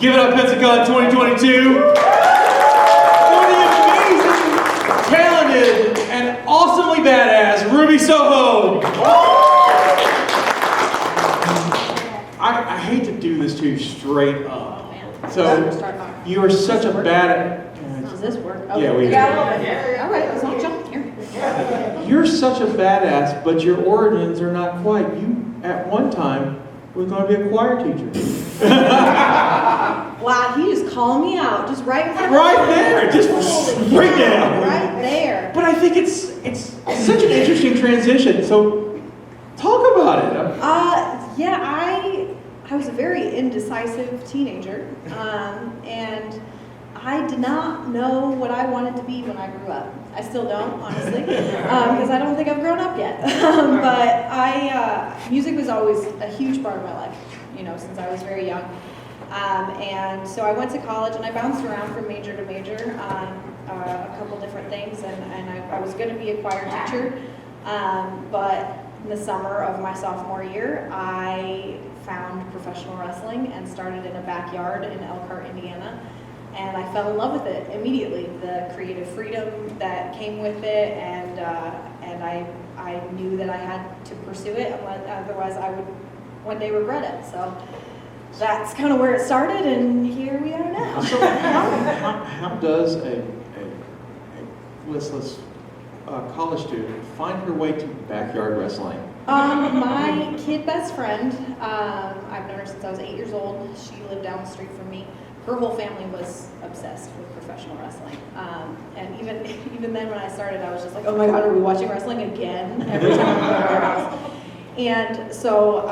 Give it up, Pensacon 2022. For the amazing, talented, and awesomely badass Ruby Soho. I hate to do this to you straight up. So, you are such a badass. Does this work? Okay. Yeah, we do. All right, let's all jump here. You're such a badass, but your origins are not quite. You, at one time, were going to be a choir teacher. Wow, he just called me out, just right in front of Right there, just right down. Right there. But I think it's such an interesting transition. So, talk about it. Yeah, I was a very indecisive teenager, and I did not know what I wanted to be when I grew up. I still don't, honestly, because I don't think I've grown up yet. But music was always a huge part of my life, since I was very young. And so I went to college and I bounced around from major to major on a couple different things, and I was going to be a choir teacher, but in the summer of my sophomore year, I found professional wrestling and started in a backyard in Elkhart, Indiana. And I fell in love with it immediately. The creative freedom that came with it, and I knew that I had to pursue it, otherwise I would one day regret it. So that's kind of where it started, and here we are now. So how does a listless college student find her way to backyard wrestling? My kid best friend, I've known her since I was 8 years old. She lived down the street from me. Her whole family was obsessed with professional wrestling. And even then when I started, I was just like, oh my God, are we watching wrestling again every time we go to our house? And so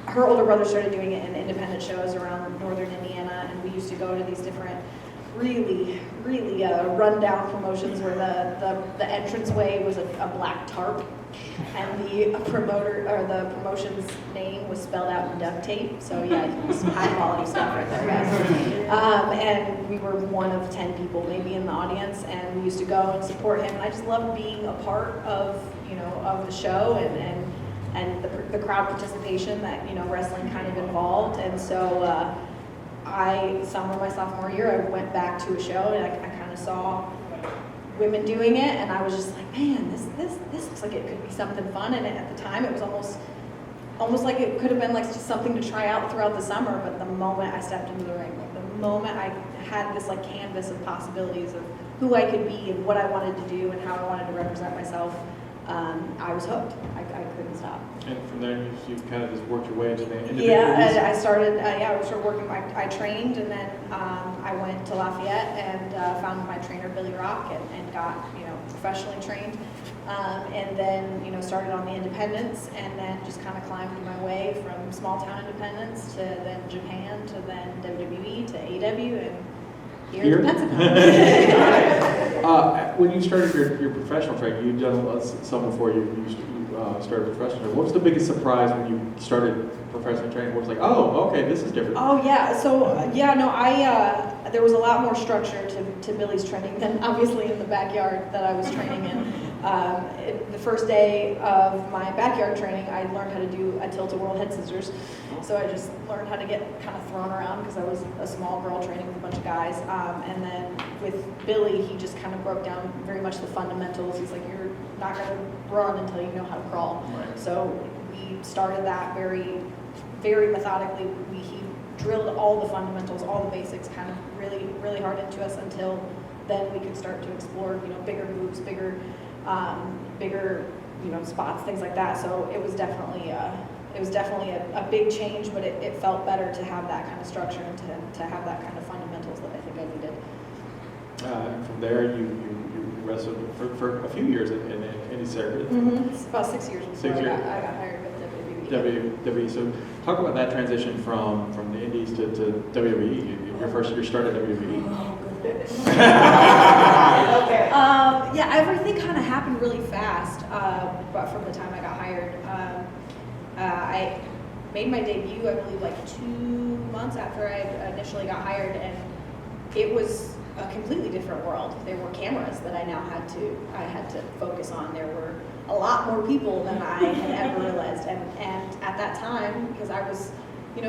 her older brother started doing it in independent shows around northern Indiana, and we used to go to these different really rundown promotions where the entranceway was a black tarp, and the promotion's name was spelled out in duct tape. So yeah, it was high quality stuff right there, guys. And we were one of 10 people maybe in the audience, and we used to go and support him. And I just loved being a part of of the show and the crowd participation that wrestling kind of involved. And so summer of my sophomore year, I went back to a show, and I kind of saw women doing it, and I was just like, man, this looks like it could be something fun. And at the time, it was almost like it could have been like just something to try out throughout the summer. But the moment I stepped into the ring, like the moment I had this like canvas of possibilities of who I could be and what I wanted to do and how I wanted to represent myself, I was hooked. I couldn't stop. And from there, you kind of just worked your way into the individual. Yeah, I started working. I trained, and then I went to Lafayette and found my trainer Billy Rock and got professionally trained, and then started on the independents, and then just kind of climbed my way from small town independents to then Japan to then WWE to AEW and here in Pensacon. When you started your professional training, you'd done some before you started professional. What was the biggest surprise when you started professional training? What was like, oh, okay, this is different? Oh yeah, so there was a lot more structure to Billy's training than obviously in the backyard that I was training in. The first day of my backyard training, I learned how to do a tilt-a-whirl head scissors. So I just learned how to get kind of thrown around because I was a small girl training with a bunch of guys. And then with Billy, he just kind of broke down very much the fundamentals. He's like, you're not going to run until you know how to crawl. Right. So we started that very, very methodically. He drilled all the fundamentals, all the basics, kind of really, really hard into us until then we could start to explore, bigger moves, bigger spots, things like that. So it was definitely a big change, but it felt better to have that kind of structure and to have that kind of fundamentals that I think I needed. And from there, you wrestled for a few years in the indie circuit. Mm-hmm. It's about 6 years before 6 years. I got hired with WWE. So talk about that transition from the indies to WWE. Your start at WWE. Oh, goodness. Everything kind of happened really fast, but from the time I got hired. I made my debut, I believe, like 2 months after I initially got hired, and it was a completely different world. There were cameras that I had to focus on. There were a lot more people than I had ever realized, and at that time, because I was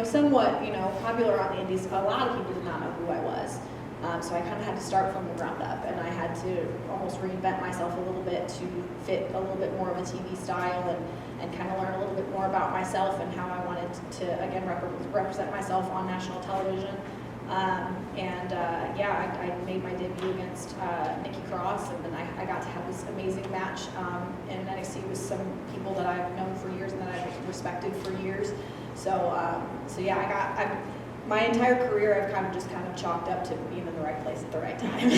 somewhat, popular on the indies. A lot of people did not know who I was. So I kind of had to start from the ground up, and I had to almost reinvent myself a little bit to fit a little bit more of a TV style and kind of learn a little bit more about myself and how I wanted to again, represent myself on national television. I made my debut against Nikki Cross, and then I got to have this amazing match in NXT with some people that I've known for years and that I've respected for years. My entire career I've kind of chalked up to being in the right place at the right time.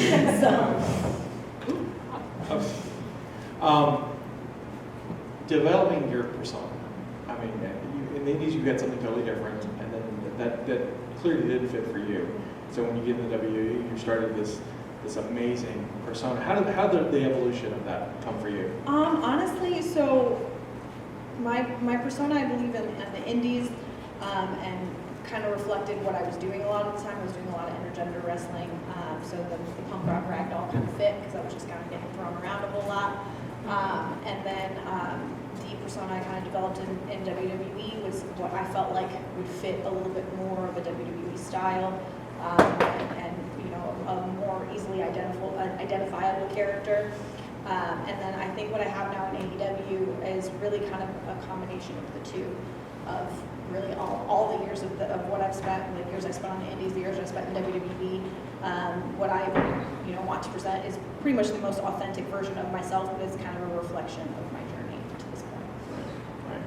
Developing your persona. I mean, in the indies you had something totally different, and then that clearly didn't fit for you. So when you get in the WWE, you started this amazing persona. How did the evolution of that come for you? Honestly, so my persona, I believe in the indies, and kind of reflected what I was doing a lot of the time. I was doing a lot of intergender wrestling, so the punk rock ragdoll kind of fit because I was just kind of getting thrown around a whole lot. And then the persona I kind of developed in WWE was what I felt like would fit a little bit more of a WWE style, and a more easily identifiable character. And then I think what I have now in AEW is really kind of a combination of the two, of really all the years of what I've spent, the years I spent on the indies, the years I spent in WWE. What I want to present is pretty much the most authentic version of myself, but it's kind of a reflection of my journey to this point. Right.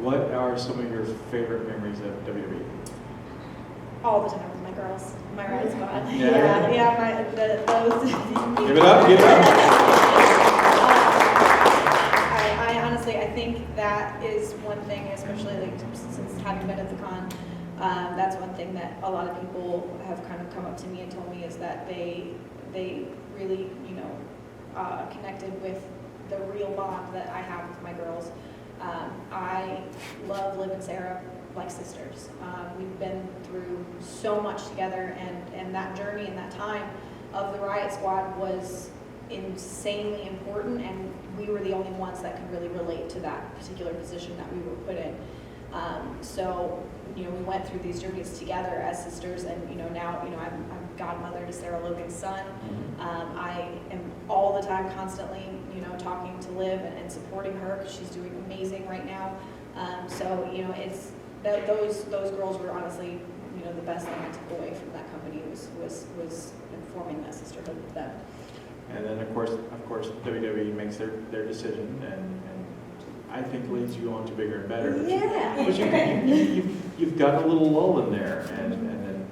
What are some of your favorite memories of WWE? All the time with my girls, my right squad. Yeah. Those. Give it up. I honestly, I think that is one thing, especially since having been at the con, that's one thing that a lot of people have kind of come up to me and told me is that they really, connected with the real bond that I have with my girls. I love Liv and Sarah like sisters. We've been through so much together, and that journey and that time of the Riot Squad was insanely important, and we were the only ones that could really relate to that particular position that we were put in. We went through these journeys together as sisters, and now I'm godmother to Sarah Logan's son. I am all the time constantly talking to Liv and supporting her because she's doing amazing right now. It's those girls were honestly the best thing I took away from that company was forming that sisterhood with them. And then of course WWE makes their decision and I think leads you on to bigger and better. Yeah. But you've got a little lull in there, and then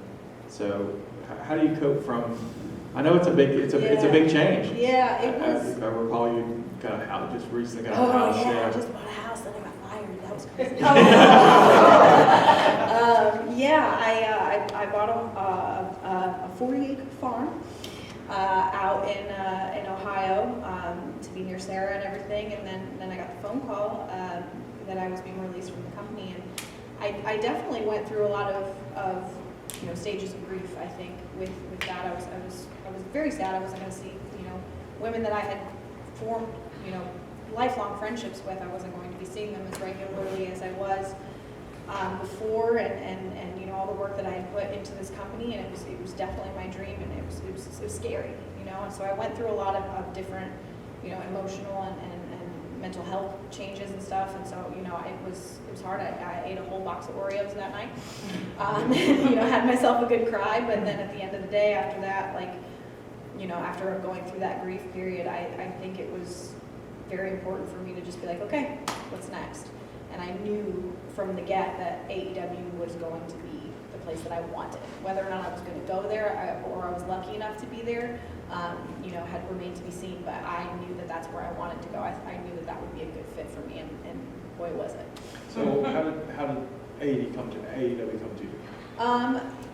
so how do you cope from? I know it's a big change. Yeah, it was. I recall you got a house just recently got a house. house. Yeah, I just bought a house and I got fired. That was crazy. I bought a 40-acre farm out in Ohio to be near Sarah and everything, and then I got the phone call that I was being released from the company, and I definitely went through a lot of stages of grief. I think with that I was very sad. I wasn't going to see women that I had formed lifelong friendships with. I wasn't going to be seeing them as regularly as I was before, and all the work that I had put into this company, and it was definitely my dream, and it was scary, and so I went through a lot of different emotional and mental health changes and stuff, and so it was hard. I ate a whole box of Oreos that night, had myself a good cry, but then at the end of the day after that, after going through that grief period, I think it was very important for me to just be like, okay, what's next? And I knew from the get that AEW was going to be the place that I wanted. Whether or not I was going to go there or I was lucky enough to be there, had remained to be seen. But I knew that that's where I wanted to go. I knew that would be a good fit for me, and boy, was it. So how did AEW come to you?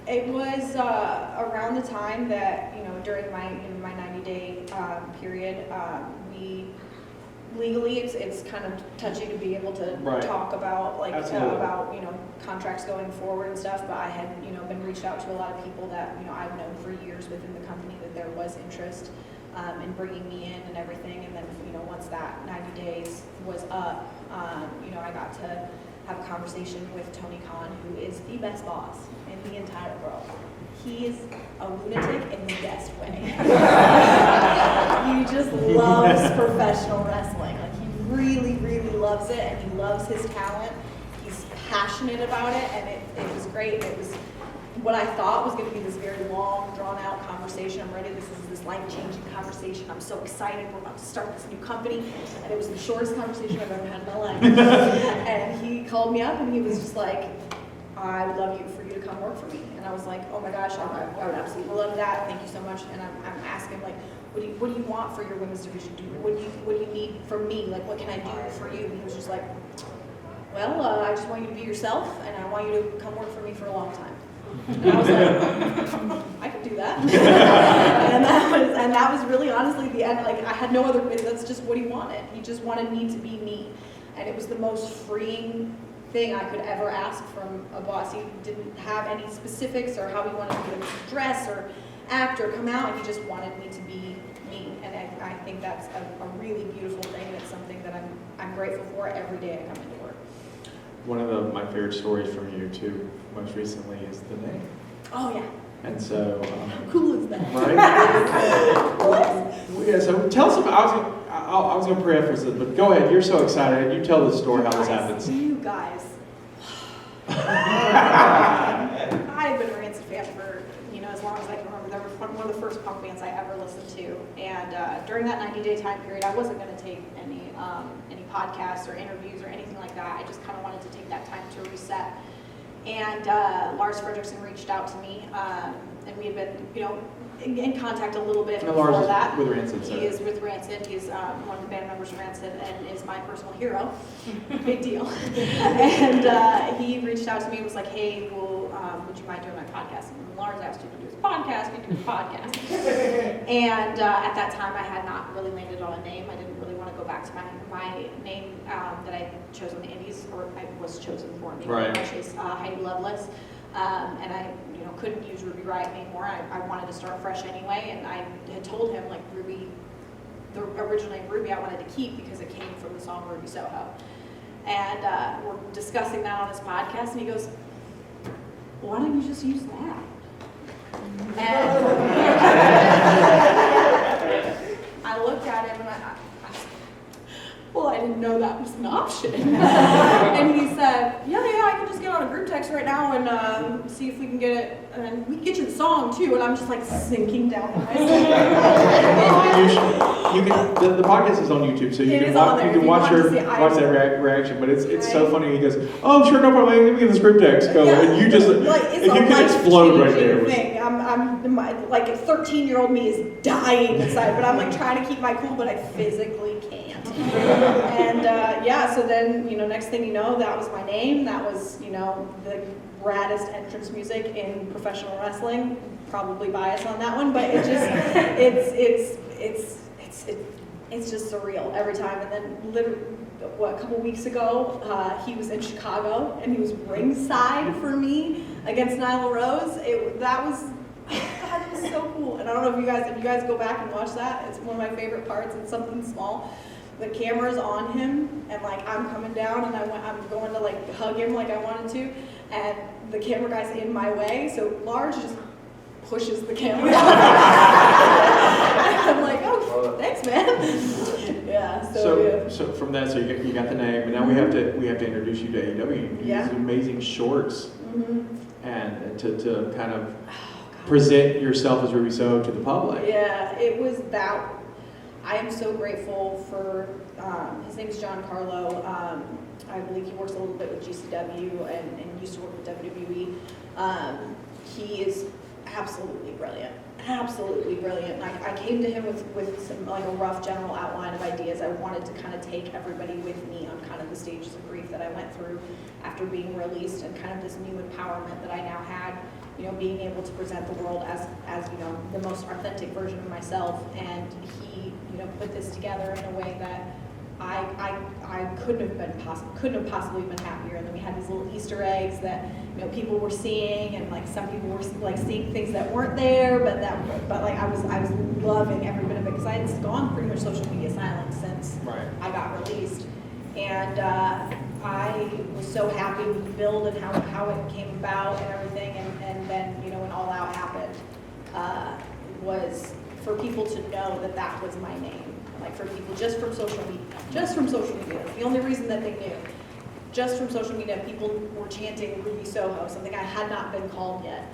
It was around the time that during my 90-day period, we legally it's kind of touchy to be able to talk about contracts going forward and stuff, but I had been reached out to a lot of people that I've known for years within the company that there was interest in bringing me in and everything, and then once that 90 days was up, I got to have a conversation with Tony Khan, who is the best boss in the entire world. He is a lunatic in the best way. He just loves professional wrestling. Like, he really, really loves it, and he loves his talent. He's passionate about it, and it was great. It was what I thought was going to be this very long, drawn-out conversation. I'm ready. This is this life-changing conversation. I'm so excited. We're about to start this new company. And it was the shortest conversation I've ever had in my life. And he called me up, and he was just like, I would love for you to come work for me. And I was like, oh my gosh, I would absolutely love that. Thank you so much. And I'm asking, like, what do you want for your women's division? What do you need from me? Like, what can I do for you? And he was just like, well, I just want you to be yourself, and I want you to come work for me for a long time. And I was like, I could do that. and that was really honestly the end. Like, I had no other, that's just what he wanted. He just wanted me to be me. And it was the most freeing thing I could ever ask from a boss. He didn't have any specifics or how he wanted me to dress or act or come out. He just wanted me to be me. And I think that's a really beautiful thing. It's something that I'm grateful for every day I come into work. One of my favorite stories from you too, most recently, is the name. Oh yeah. And so, how cool is that? Right? What? Yeah. So tell us about. I was going to preface it, but go ahead. You're so excited. You tell the story how this happens. You guys. I've been a Rancid fan for as long as I can remember. They were one of the first punk bands I ever listened to, and during that 90-day time period, I wasn't going to take any podcasts or interviews or anything like that. I just kind of wanted to take that time to reset. And Lars Fredrickson reached out to me, and we had been, in contact a little bit before Lars that. With Rancid, so. He is with Rancid. He's one of the band members of Rancid and is my personal hero. Big deal. And he reached out to me and was like, hey, well, would you mind doing my podcast? And Lars asked you to do his podcast. You do his podcast. And at that time, I had not really landed on a name. I didn't really want to go back to my name that I chose on the Indies, or I was chosen for me, right, which is Heidi Lovelace. And I couldn't use Ruby Riot anymore. I wanted to start fresh anyway, and I had told him, like, Ruby, the original name Ruby I wanted to keep because it came from the song Ruby Soho. And we're discussing that on his podcast, and he goes, why don't you just use that? And I looked at him, and well, I didn't know that was an option. And he said, yeah, I can just get on a group text right now and see if we can get it, and we can get you the song too. And I'm just like sinking down in my seat. The podcast is on YouTube, so you can watch that reaction. But it's right. So funny. He goes, oh, sure, no problem. Let me get this group text go, yeah. And you just if you can explode right there. Thing. I'm like, a 13-year-old me is dying inside, but I'm like trying to keep my cool, but I physically can't. And so then, next thing you know, that was my name. That was, the raddest entrance music in professional wrestling. Probably biased on that one, but it just, it's just surreal every time. And then literally, a couple weeks ago, he was in Chicago and he was ringside for me against Nyla Rose. That was so cool. And I don't know if you guys go back and watch that. It's one of my favorite parts. It's something small. The camera's on him, and like I'm coming down, and I'm going to like hug him like I wanted to, and the camera guy's in my way, so Lars just pushes the camera. I'm like, oh, thanks, man. Yeah. So from that, so you got the name, and now we have to introduce you to AEW. Yeah. These amazing shorts, and to kind of God. Present yourself as Ruby Soho to the public. Yeah, it was that. I am so grateful for, his name is John Carlo. I believe he works a little bit with GCW and used to work with WWE. He is absolutely brilliant. Absolutely brilliant. I came to him with some, like, a rough general outline of ideas. I wanted to kind of take everybody with me on kind of the stages of grief that I went through after being released, and kind of this new empowerment that I now had, being able to present the world as the most authentic version of myself. And he, put this together in a way that I couldn't have possibly been happier. And then we had these little Easter eggs that people were seeing, and like some people were like seeing things that weren't there, but like I was loving every bit of it, because I had gone pretty much social media silent since I got released. And I was so happy with the build and how it came about and everything, and then, you know, when All Out happened, was for people to know that that was my name. Like for people just from social media, the only reason that they knew, just from social media, people were chanting Ruby Soho, something I had not been called yet,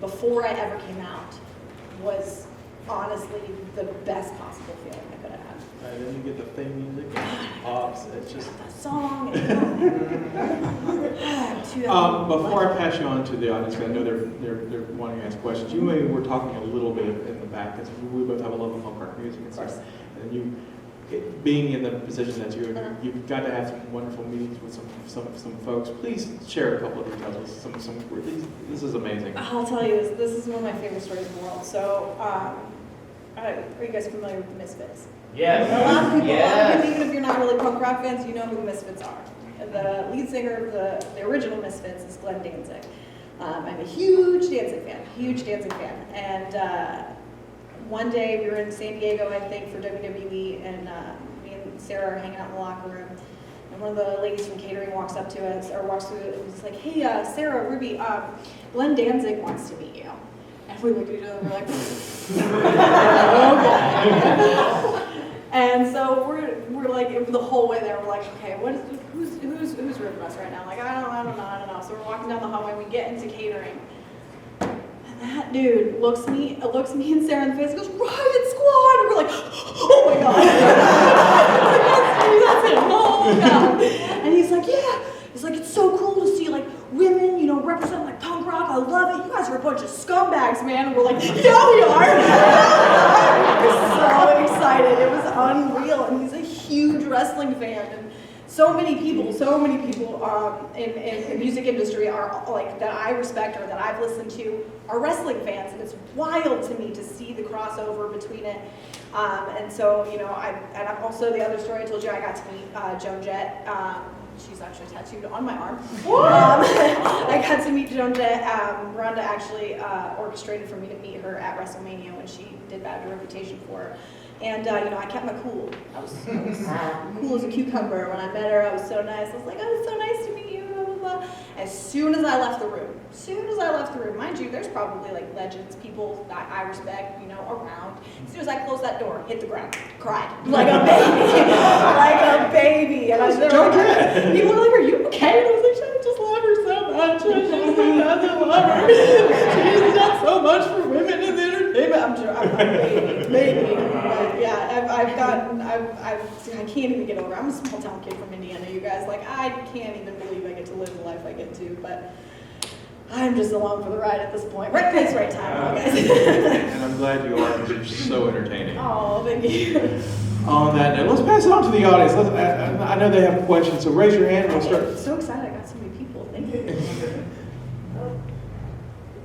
before I ever came out, was honestly the best possible feeling I could have had. And then you get the theme music, pops, it's just... The song. Before I pass you on to the audience, because I know they're wanting to ask questions, you and me were talking a little bit in the back, because we both have a love of folk art music and stuff. And you, being in the position that you've got to have some wonderful meetings with some folks. Please share a couple of details with some. This is amazing. I'll tell you, this is one of my favorite stories in the world. So, are you guys familiar with the Misfits? Yes. A lot of people, even if you're not really punk rock fans, you know who the Misfits are. The lead singer of the original Misfits is Glenn Danzig. I'm a huge Danzig fan, And one day we were in San Diego, I think, for WWE, and me and Sarah are hanging out in the locker room. And one of the ladies from catering walks up to us, or walks through, and was like, "Hey, Sarah, Ruby, Glenn Danzig wants to meet you." And we looked at each other and we're like, okay. And so we're like, the whole way there, we're like, okay, who's ripping us right now? Like, I don't know. So we're walking down the hallway, we get into catering. And that dude looks me and Sarah in the face and goes, "Riot Squad!" And we're like, oh my God. That's it. Oh God. And he's like, yeah. He's like, it's so cool to see like women, you know, represent like punk rock. I love it. You guys are a bunch of scumbags, man. And we're like, yeah, we are. We were so excited. It was unreal. And he's a huge wrestling fan. And so many people in the music industry are like that I respect or that I've listened to are wrestling fans, and it's wild to me to see the crossover between it. And so, you know, I'm also, the other story I told you, I got to meet Joan Jett. She's actually tattooed on my arm. I got to meet Joan Jett. Rhonda actually orchestrated for me to meet her at WrestleMania when she did Bad Reputation for her. And, you know, I kept my cool. I was cool as a cucumber. When I met her, I was so nice. I was like, "Oh, it's so nice to meet you, blah, blah, blah." As soon as I left the room, mind you, there's probably like legends, people that I respect, you know, around. As soon as I closed that door, hit the ground, cried like a baby. And I was there, people were like, "Are you okay?" And I was like, "I just love her so much. I just love her. She's done so much for women in the entertainment." I'm maybe. But yeah, I can't even get over. I'm a small town kid from Indiana, you guys. Like, I can't even believe I get to live the life I get to, but I'm just along for the ride at this point. Right place, right time, guys. And I'm glad you are, because you're so entertaining. Oh, thank you. On that note, let's pass it on to the audience. I know they have questions, so raise your hand and we'll start. I'm so excited I got so many people. Thank you.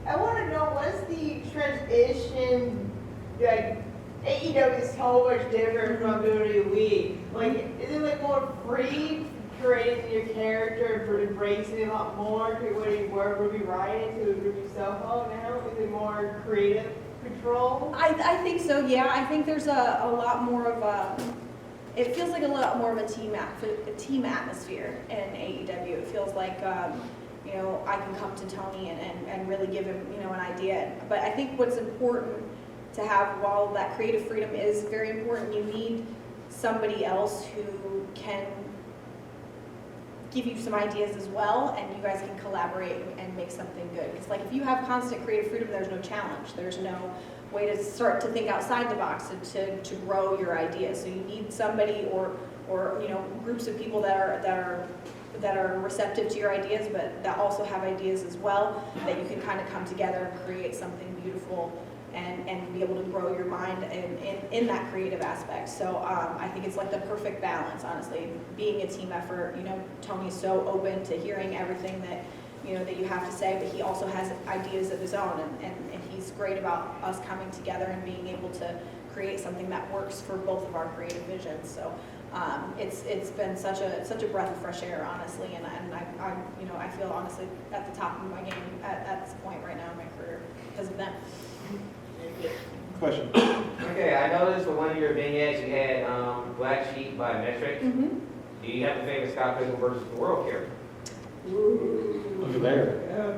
I want to know, what's the transition, like, AEW is so much different from WWE. Like, is it like more free creating your character and embracing it a lot more to what you were Ruby Riot to Ruby Soho now? Is it more creative control? I think so, yeah. I think there's a lot more of it feels like a lot more of a team atmosphere in AEW. It feels like, you know, I can come to Tony and really give him, you know, an idea. But I think what's important to have, while that creative freedom is very important, you need somebody else who can give you some ideas as well, and you guys can collaborate and make something good. Because like, if you have constant creative freedom, there's no challenge. There's no way to start to think outside the box to grow your ideas. So you need somebody or you know, groups of people that are receptive to your ideas, but that also have ideas as well, that you can kind of come together and create something beautiful and be able to grow your mind in that creative aspect. So I think it's like the perfect balance, honestly, being a team effort. You know, Tony's so open to hearing everything that, you know, that you have to say, but he also has ideas of his own, and he's great about us coming together and being able to create something that works for both of our creative visions. So it's been such a breath of fresh air, honestly, and I you know, I feel honestly at the top of my game at this point right now in my career because of them. Question. Okay, I noticed for one of your vignettes you had Black Sheep by Metric. Mm-hmm. Do you have a famous Scott Pickle versus the world character? Look at there. Yeah.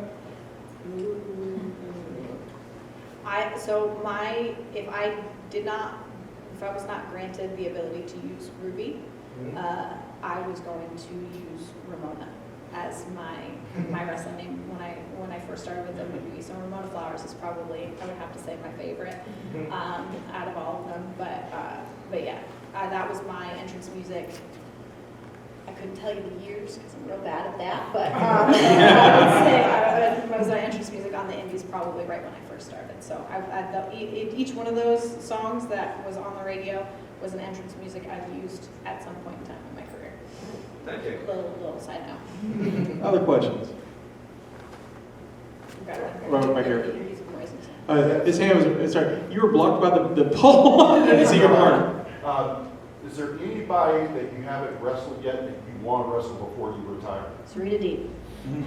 If I was not granted the ability to use Ruby, I was going to use Ramona as my wrestling name when I first started with WWE. So Ramona Flowers is probably, I would have to say, my favorite out of all of them. But yeah, that was my entrance music. I couldn't tell you the years because I'm real bad at that, but I would say it was my entrance music on the Indies probably right when I first started. So each one of those songs that was on the radio was an entrance music I've used at some point in time in my career. Thank you. Little side note. Other questions? Right here. His hand was, sorry, you were blocked by the pole. I didn't see your mark. Is there anybody that you haven't wrestled yet that you want to wrestle before you retire? Serena Deeb.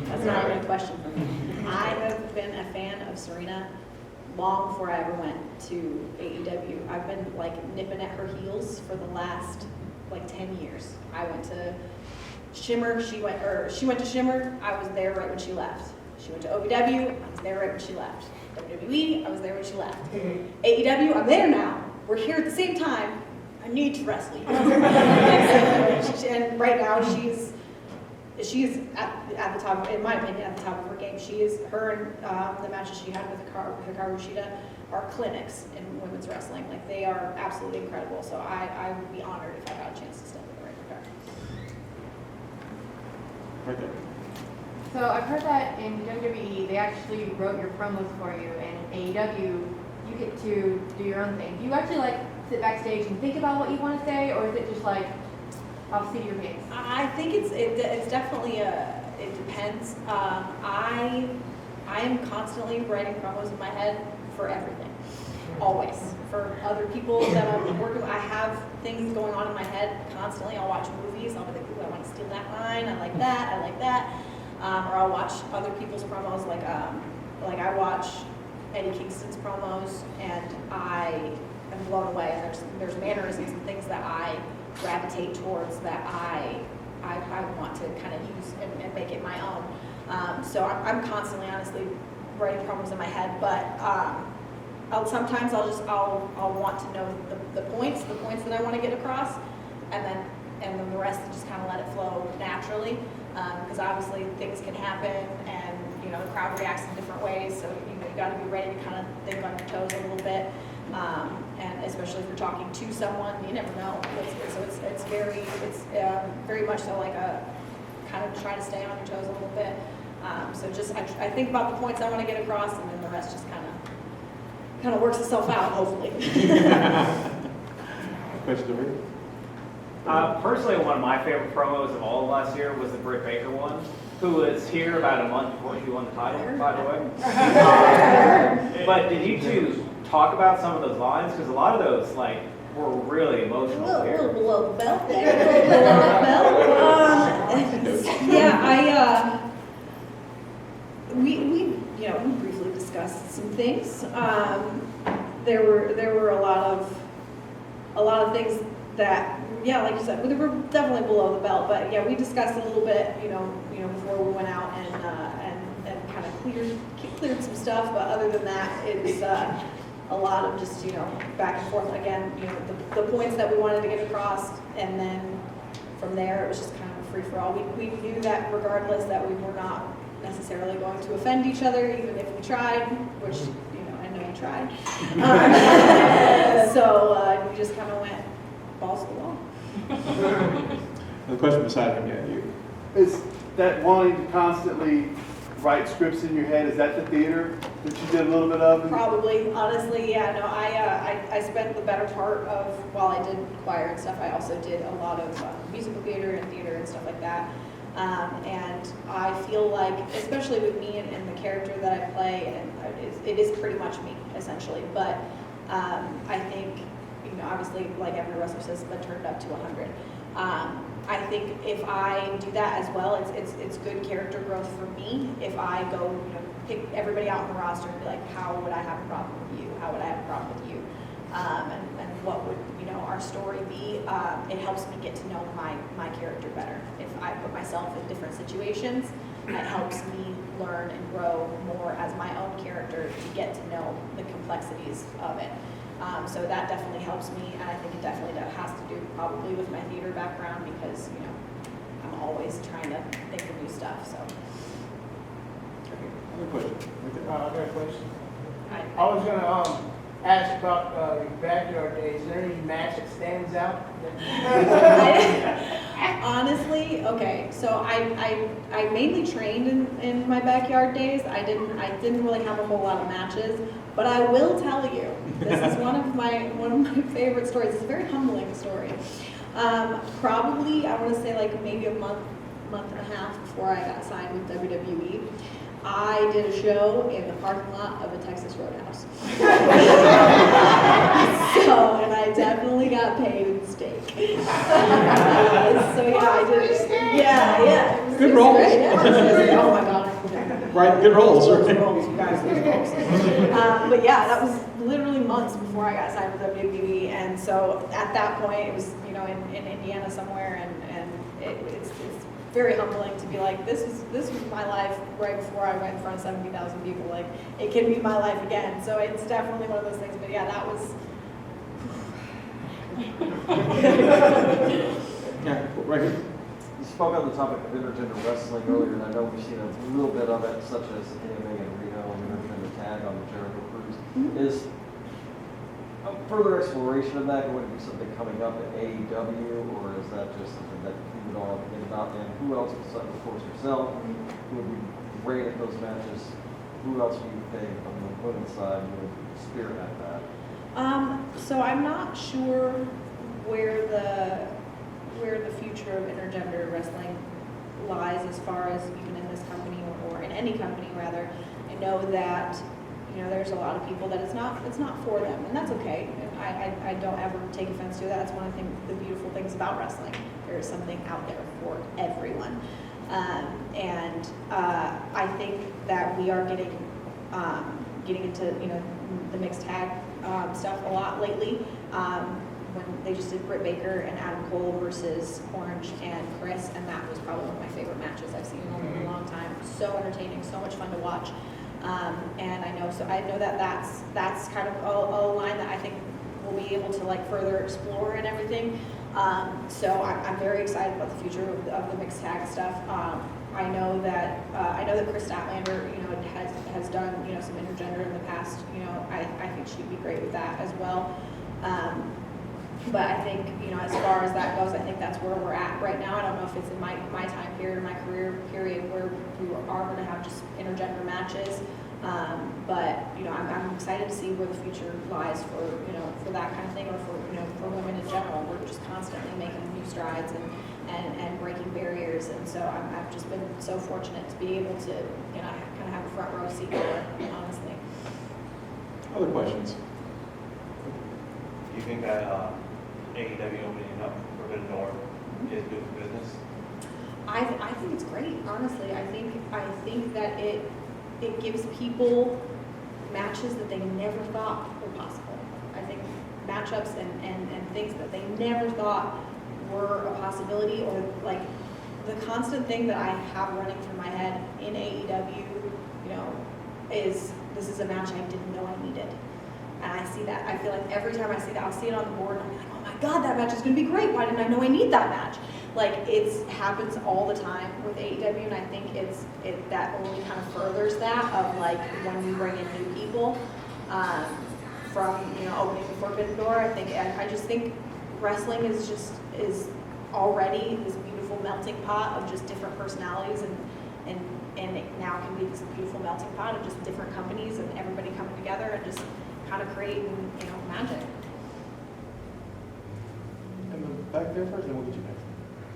That's not even a question for me. I have been a fan of Serena long before I ever went to AEW. I've been like nipping at her heels for the last like 10 years. I went to Shimmer, she went to Shimmer, I was there right when she left. She went to OVW, I was there right when she left. WWE, I was there when she left. AEW, I'm there now. We're here at the same time. I need to wrestle you. And right now she's at the top, in my opinion, at the top of her game. Her and the matches she had with Hikaru Shida are clinics in women's wrestling. Like, they are absolutely incredible. So I would be honored if I got a chance to step in the ring with her. Right there. So I've heard that in WWE, they actually wrote your promos for you, and in AEW, you get to do your own thing. Do you actually like sit backstage and think about what you want to say, or is it just like off seat of your pants? I think it's definitely it depends. I am constantly writing promos in my head for everything, always. For other people that I'm working with, I have things going on in my head constantly. I'll watch movies, I'll be like, ooh, I want to steal that line, I like that. Or I'll watch other people's promos, like I watch Eddie Kingston's promos, and I am blown away. And there's mannerisms and things that I gravitate towards that I want to kind of use and make it my own. So I'm constantly, honestly, writing promos in my head, but sometimes I'll want to know the points that I want to get across, and then the rest just kind of let it flow naturally, because obviously things can happen, and the crowd reacts in different ways, so you got to be ready to kind of think on your toes a little bit. And especially if you're talking to someone, you never know. It's very much so like a kind of try to stay on your toes a little bit. So just I think about the points I want to get across, and then the rest just kind of works itself out, hopefully. Question over here. Personally, one of my favorite promos of all of last year was the Britt Baker one, who was here about a month before she won the title, by the way. But did you two talk about some of those lines? Because a lot of those, were really emotional. A little below the belt there. We briefly discussed some things. There were a lot of things that, like you said, they were definitely below the belt. But yeah, we discussed a little bit, before we went out and kind of cleared some stuff. But other than that, it's a lot of just back and forth. Again, the points that we wanted to get across, and then from there it was just kind of a free for all. We knew that regardless that we were not necessarily going to offend each other, even if we tried, which I know you tried. So we just kind of went balls to the wall. The question beside him, yeah, you. Is that wanting to constantly write scripts in your head, is that the theater that you did a little bit of? Probably, honestly, yeah. No, I spent the better part of, while I did choir and stuff, I also did a lot of musical theater and stuff like that. And I feel like, especially with me and the character that I play, and it is pretty much me, essentially. But I think, obviously, like every wrestler says, that turned up to 100. I think if I do that as well, it's good character growth for me. If I go, pick everybody out on the roster and be like, how would I have a problem with you? How would I have a problem with you? and what would, our story be. It helps me get to know my character better. If I put myself in different situations, it helps me learn and grow more as my own character to get to know the complexities of it. So that definitely helps me, and I think it definitely has to do probably with my theater background because, I'm always trying to think of new stuff, so. Other question? I got a question. I I was gonna ask about your backyard days. Is there any match that stands out? Honestly, okay, so I mainly trained in my backyard days. I didn't really have a whole lot of matches, but I will tell you, this is one of my favorite stories. It's a very humbling story. Probably, I want to say like maybe a month and a half before I got signed with WWE. I did a show in the parking lot of a Texas Roadhouse. So, and I definitely got paid in steak. So yeah, I did. Yeah. It was Good rolls. great. Yeah, oh my God. Right, good rolls. Those rolls, you guys, those rolls. But yeah, that was literally months before I got signed with WWE, and so at that point, it was in Indiana somewhere, and it's very humbling to be like, this was my life right before I went in front of 70,000 people. Like, it can be my life again. So it's definitely one of those things. But yeah, that was. Yeah, right here. You spoke on the topic of intergender wrestling earlier, and I know we've seen a little bit of it, such as AMA and Reno and intergender tag on the Jericho Cruise. Is a further exploration of that going to be something coming up at AEW, or is that just something that you would all think about? And who else, besides, of course, yourself, who would be great at those matches? Who else do you think on the women's side would spearhead that? So I'm not sure where the future of intergender wrestling lies as far as even in this company or in any company rather. I know that there's a lot of people that it's not for them, and that's okay. I don't ever take offense to that. That's one of the beautiful things about wrestling. There is something out there for everyone, and I think that we are getting into the mixed tag stuff a lot lately. When they just did Britt Baker and Adam Cole versus Orange and Chris, and that was probably one of my favorite matches I've seen in a really long time. So entertaining, so much fun to watch. And I know that that's kind of a line that I think we'll be able to like further explore and everything. So I'm very excited about the future of the mixed tag stuff. I know that Chris Statlander, has done some intergender in the past. I think she'd be great with that as well. But I think, as far as that goes, I think that's where we're at right now. I don't know if it's in my time period or my career period where we are going to have just intergender matches. But I'm excited to see where the future lies for that kind of thing, or for women in general. We're just constantly making new strides and breaking barriers, and so I've just been so fortunate to be able to kind of have a front row seat there, honestly. Other questions? Do you think that AEW opening up Forbidden Door is good for business? I think it's great, honestly. I think that it gives people matches that they never thought were possible. I think matchups and things that they never thought were a possibility, or like the constant thing that I have running through my head in AEW, is this is a match I didn't know I needed. And I see that. I feel like every time I see that, I'll see it on the board and I'll be like, oh my God, that match is going to be great. Why didn't I know I need that match? Like, it happens all the time with AEW, and I think that only kind of furthers that of like when we bring in new people from opening the Forbidden Door. I just think wrestling is already this beautiful melting pot of just different personalities, and it now can be this beautiful melting pot of just different companies and everybody coming together and just kind of creating magic. And back there first, then we'll get you next.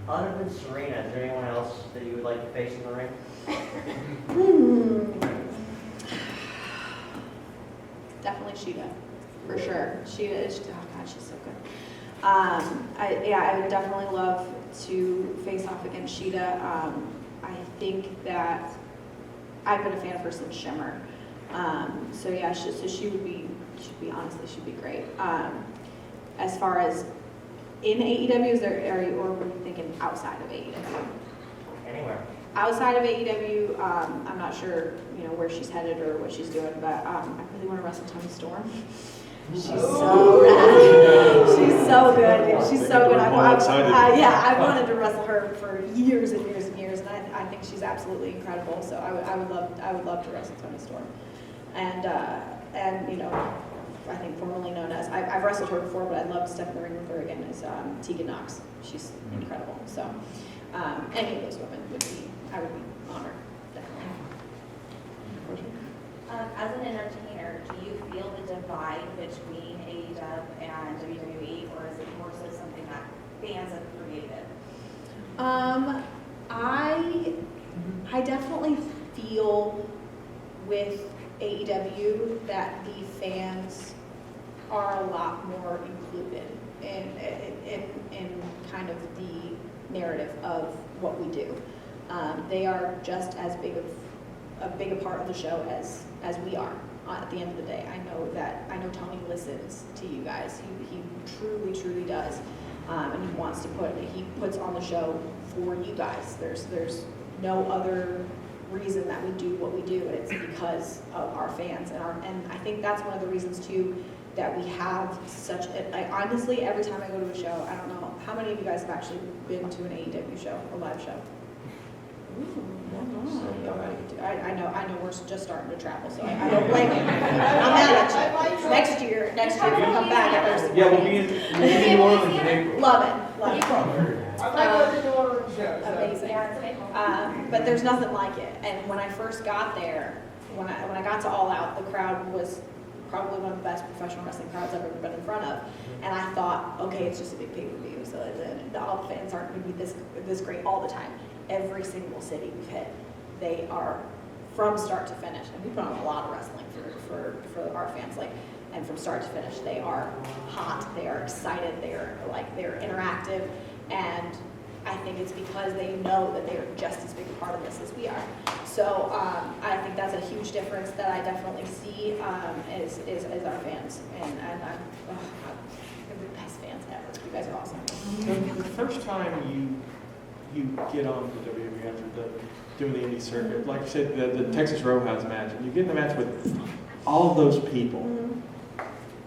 Other than Serena, is there anyone else that you would like to face in the ring? Definitely Sheeta, for sure. Sheeta is, oh God, she's so good. I would definitely love to face off against Sheeta. I think that I've been a fan of her since Shimmer. So she would be should be great. As far as in AEW, is there area, or were you thinking outside of AEW? Anywhere. Outside of AEW, I'm not sure, where she's headed or what she's doing, but I really want to wrestle Toni Storm. She's so rad. She's so good. Dude. She's so good. I've wanted to wrestle her for years and years and years, and I think she's absolutely incredible. So I would love to wrestle Toni Storm, and I think formerly known as I've wrestled her before, but I'd love to step in the ring with her again. Is Tegan Knox. She's incredible. So any of those women I would be honored, definitely. As an entertainer, do you feel the divide between AEW and WWE, or is it more so something that fans have created? I definitely feel with AEW that the fans are a lot more included in kind of the narrative of what we do. They are just as big a part of the show as we are at the end of the day. I know Tony listens to you guys. He truly does. And he puts on the show for you guys. There's no other reason that we do what we do, and it's because of our fans. And I think that's one of the reasons too that we have such honestly, every time I go to a show, I don't know how many of you guys have actually been to an AEW show, a live show. I know we're just starting to travel, so I don't blame you. I'm mad at you. Next year we'll come back. Yeah, we'll be in New Orleans in April. Love it. I like going to New Orleans shows. Amazing. But there's nothing like it. And when I first got there, when I got to All Out, the crowd was probably one of the best professional wrestling crowds I've ever been in front of. And I thought, okay, it's just a big pay-per-view, so all the fans aren't going to be this great all the time. Every single city we've hit, they are from start to finish, and we put on a lot of wrestling for our fans. And from start to finish, they are hot, they are excited, they're interactive, and I think it's because they know that they are just as big a part of this as we are. So I think that's a huge difference that I definitely see is our fans, and they're the best fans ever. You guys are awesome. The first time you get on the WWE after doing the indie circuit, like you said, the Texas Roadhouse match, and you get in the match with all of those people. Mm-hmm.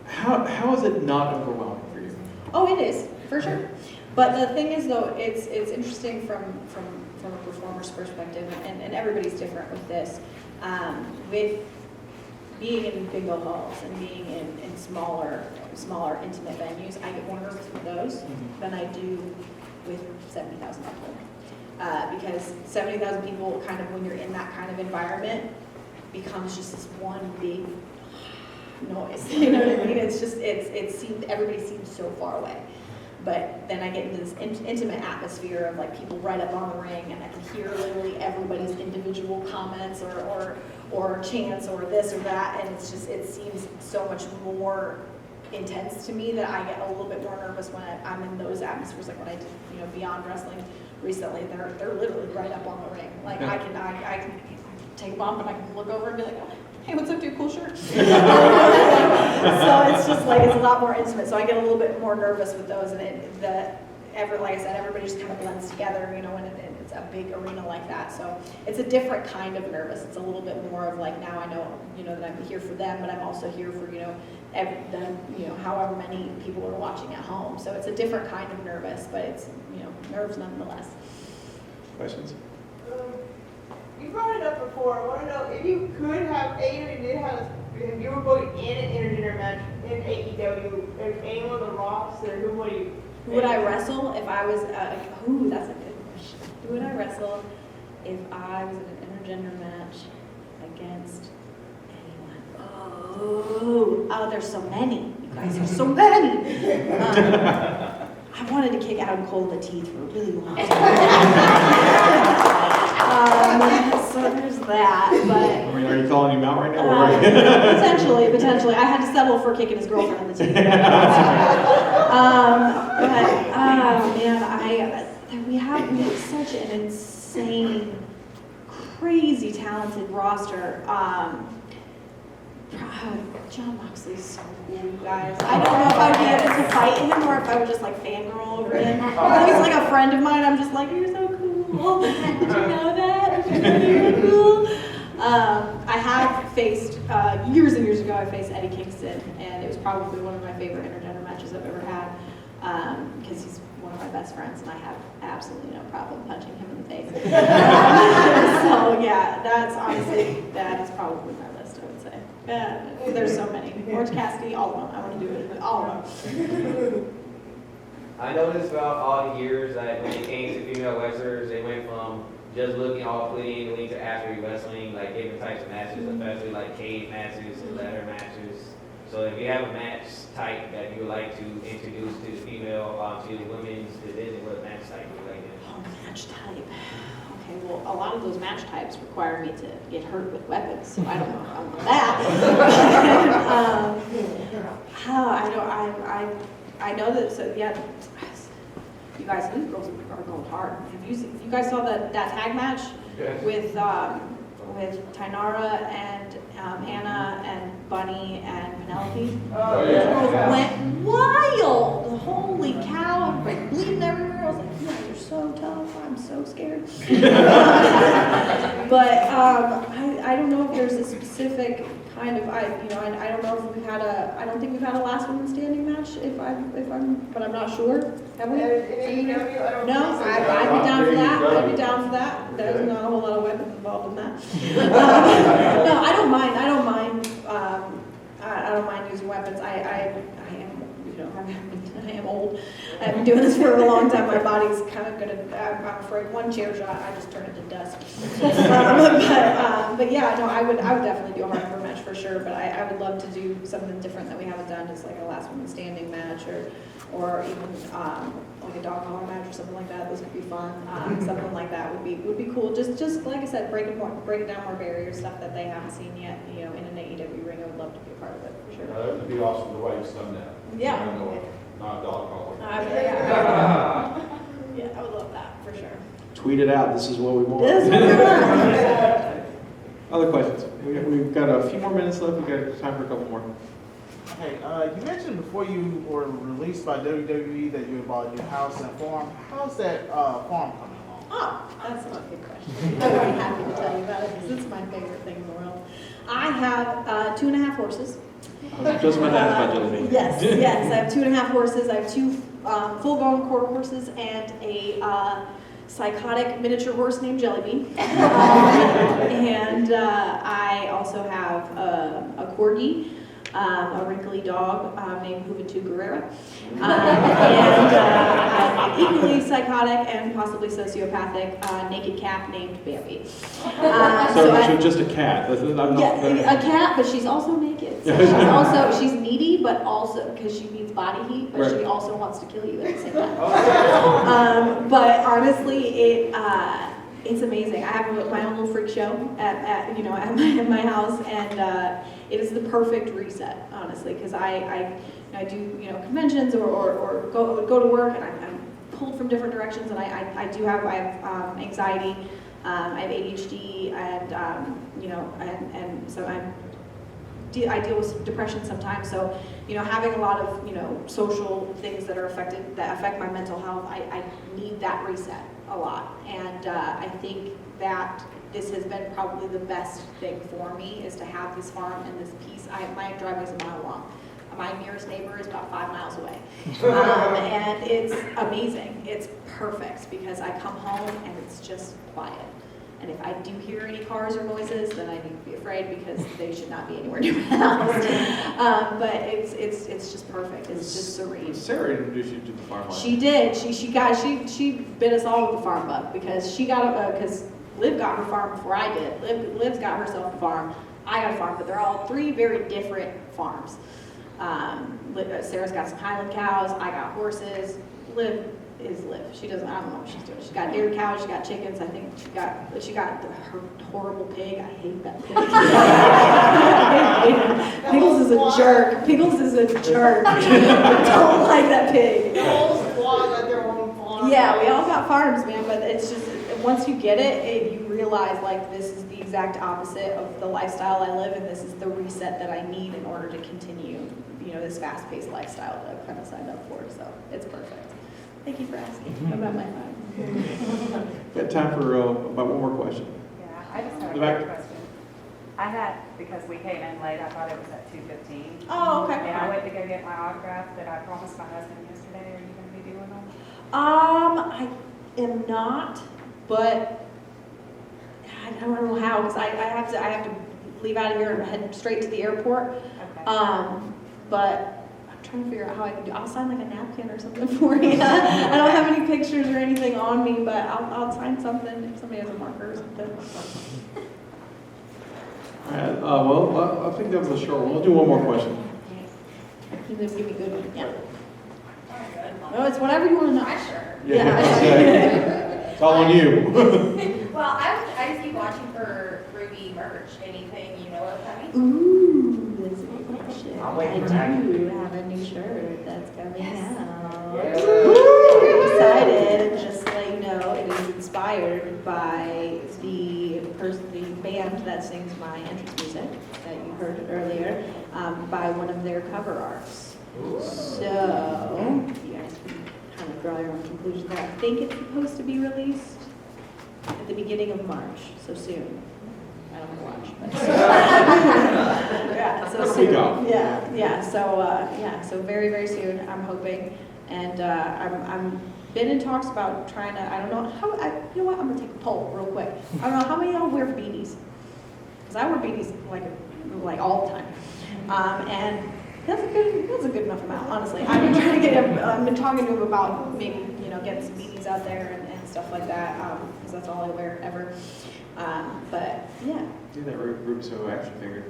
How is it not overwhelming for you? Oh, it is, for sure. But the thing is, though, it's interesting from a performer's perspective, and everybody's different with this. With being in bingo halls and being in smaller intimate venues, I get more nervous with those than I do with 70,000 people. Because 70,000 people, kind of when you're in that kind of environment, becomes just this one big noise. You know what I mean? It's just everybody seems so far away. But then I get into this intimate atmosphere of like people right up on the ring, and I can hear literally everybody's individual comments or chants or this or that, and it seems so much more intense to me that I get a little bit more nervous when I'm in those atmospheres. Like when I did, Beyond Wrestling recently, they're literally right up on the ring. Like I can take a bump and I can look over and be like, oh, hey, what's up, dude? Cool shirt. So it's just like it's a lot more intimate. So I get a little bit more nervous with those, and like I said, everybody just kind of blends together, when it's a big arena like that. So it's a different kind of nervous. It's a little bit more of like, now I know, that I'm here for them, but I'm also here for, however many people are watching at home. So it's a different kind of nervous, but it's, nerves nonetheless. Questions? You brought it up before. I want to know if you could have if you were going in an intergender match in AEW, if anyone on the roster, who would I wrestle if I was? That's a good question. Who would I wrestle if I was in an intergender match against anyone? Oh, there's so many. You guys, there's so many. I wanted to kick Adam Cole in the teeth for a really long time. So there's that, but... Are you calling him out right now? Potentially. I had to settle for kicking his girlfriend in the teeth. We have such an insane, crazy talented roster. John Moxley's so cool, you guys. I don't know if I would be able to fight him or if I would just like fangirl over him. But he's like a friend of mine. I'm just like, you're so cool. Did you know that? You're so cool. I have faced, years and years ago, I faced Eddie Kingston, and it was probably one of my favorite intergender matches I've ever had, because he's one of my best friends, and I have absolutely no problem punching him in the face. So yeah, that's honestly, that is probably my list, I would say. There's so many. Orange Cassidy, all of them. I want to do it with all of them. I noticed throughout all the years that when it came to female wrestlers, they went from just looking all pretty and lean to actually wrestling, like different types of matches, especially like cage matches and ladder matches. So if you have a match type that you would like to introduce to the female, to the women's division, what match type would you like to? Oh, match type. Okay, well, a lot of those match types require me to get hurt with weapons, so I don't know if I want that. I know that, so yeah, you guys, these girls are going hard. You guys saw that tag match with Tainara and Anna and Bunny and Penelope? Oh, Those girls went wild. Holy cow, I'm like bleeding everywhere. I was like, yeah, you're so tough. I'm so scared. But I don't know if there's a specific kind of, I don't know if we've had I don't think we've had a last woman standing match, but I'm not sure. Have we? No, I'd be down for that. I'd be down for that. There's not a whole lot of weapons involved in that. No, I don't mind. I don't mind using weapons. I am old. I've been doing this for a long time. My body's kind of gonna, I'm afraid one chair shot, I just turn it to dust. But yeah, no, I would definitely do a hardcore match for sure, but I would love to do something different that we haven't done, just like a last woman standing match or even like a dog collar match or something like that. Those could be fun. Something like that would be cool. Just like I said, break down more barriers, stuff that they haven't seen yet. In an AEW ring, I would love to be a part of it for sure. That would be awesome the way you've done that. Yeah. Not a dog collar. Yeah, I would love that for sure. Tweet it out. This is what we want. This is what we want. Other questions? We've got a few more minutes left. We've got time for a couple more. Hey, you mentioned before you were released by WWE that you bought a new house and farm. How's that farm coming along? Oh, that's not a good question. I'm very happy to tell you about it because it's my favorite thing in the world. I have 2.5 horses. Just about that about Jelly Bean. Yes. I have 2.5 horses. I have 2 full-grown quarter horses and a psychotic miniature horse named Jelly Bean. And I also have a corgi, a wrinkly dog named Juventud Guerrera, and an equally psychotic and possibly sociopathic naked cat named Bambi. So just a cat. A cat, but she's also naked. So she's needy, but also because she needs body heat, but she also wants to kill you at the same time. But honestly, it's amazing. I have my own little freak show at my house, and it is the perfect reset, honestly, because I do conventions or go to work, and I'm pulled from different directions, and I have anxiety, I have ADHD, and so I deal with depression sometimes. So having a lot of social things that affect my mental health, I need that reset a lot, and I think that this has been probably the best thing for me, is to have this farm and this piece. My driveway is a mile long. My nearest neighbor is about 5 miles away, and it's amazing. It's perfect because I come home and it's just quiet. And if I do hear any cars or noises, then I need to be afraid because they should not be anywhere near my house. But it's just perfect. It's just serene. Sarah introduced you to the farm life. She did. She bit us all with the farm bug because because Liv got her farm before I did. Liv's got herself a farm. I got a farm, but they're all 3 very different farms. Sarah's got some Highland cows. I got horses. Liv is Liv. I don't know what she's doing. She's got dairy cows. She got chickens. I think she got her horrible pig. I hate that pig. Pickles is a jerk. Pickles is a jerk. I don't like that pig. The whole squad got their own farm. Yeah, we all got farms, man, but it's just, once you get it, you realize like this is the exact opposite of the lifestyle I live, and this is the reset that I need in order to continue, this fast-paced lifestyle that I've kind of signed up for. So it's perfect. Thank you for asking about my time. Got time for about one more question. Yeah, I just have a The back. quick question. I had, because we came in late, I thought it was at 2:15. Oh, okay. And I went to go get my autograph that I promised my husband yesterday. Are you going to be doing them? I am not, but I don't know how, because I have to leave out of here and head straight to the airport. Okay. But I'm trying to figure out how I can do. I'll sign like a napkin or something for you. I don't have any pictures or anything on me, but I'll sign something if somebody has a marker or something. All right, well, I think that was a short one. We'll do one more question. You can give me a good one. Yeah. No, it's whatever you want to know. Pressure. Yeah. It's all on you. Well, I just keep watching for Ruby merch. Anything you know of coming? Ooh, that's a good question. I'm waiting for I that. do have a new shirt that's coming out. Yeah. Very excited. Just to let you know, it is inspired by the band that sings my entrance music that you heard earlier, by one of their cover arts. So you guys can kind of draw your own conclusions there. I think it's supposed to be released at the beginning of March, so soon. I don't want to watch, but yeah, so There we soon. go. So very, very soon, I'm hoping. And I'm been in talks about trying to, I don't know how, you know what, I'm gonna take a poll real quick. I don't know how many of y'all wear beanies? Because I wear beanies like all the time. And that's a good enough amount, honestly. I've been trying to get him, I've been talking to him about maybe, getting some beanies out there and stuff like that, because that's all I wear ever. But yeah. Do that Ruby Soho action figure.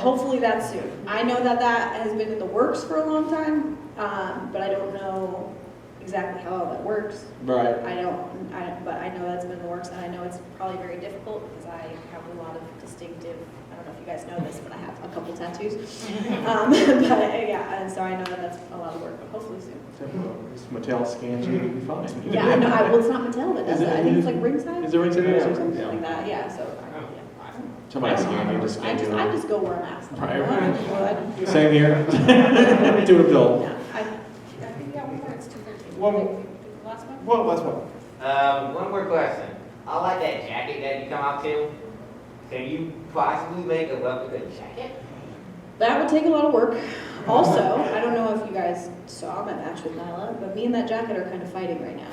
Hopefully that's soon. I know that has been in the works for a long time, but I don't know exactly how that works. Right. But I know that's been in the works, and I know it's probably very difficult because I have a lot of distinctive, I don't know if you guys know this, but I have a couple tattoos. But yeah, and so I know that's a lot of work, but hopefully soon. This Mattel scans you, you'll be fine. Yeah, I know. Well, it's not Mattel that does that. I think it's like Ringside. Is it Ringside? Or Yeah. something like that. Yeah. So. Somebody scan you, just scan you. I just go where I'm asked. Right. Same here. Do a bill. Yeah. I think we got one more. It's 2:13. Last one? Last one. One more question. I like that jacket that you come out to. Can you possibly make a replica jacket? That would take a lot of work. Also, I don't know if you guys saw my match with Nyla, but me and that jacket are kind of fighting right now.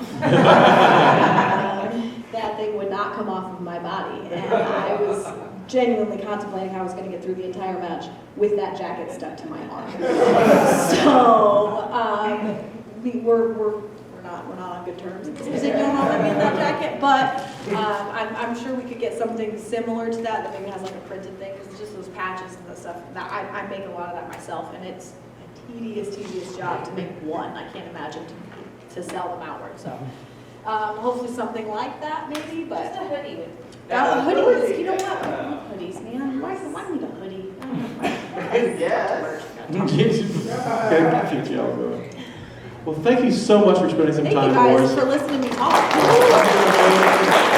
That thing would not come off of my body, and I was genuinely contemplating how I was going to get through the entire match with that jacket stuck to my arm. So we're not on good terms at this particular moment in that jacket, but I'm sure we could get something similar to that maybe has like a printed thing, because it's just those patches and the stuff that I make a lot of that myself, and it's a tedious job to make one. I can't imagine to sell them outward. So hopefully something like that maybe, but Just a hoodie would. hoodies. You know what? I love hoodies, man. Why need a hoodie? Yes. Gotta keep you all going. Well, thank you so much for spending some Thank time you with guys us. for listening to me talk.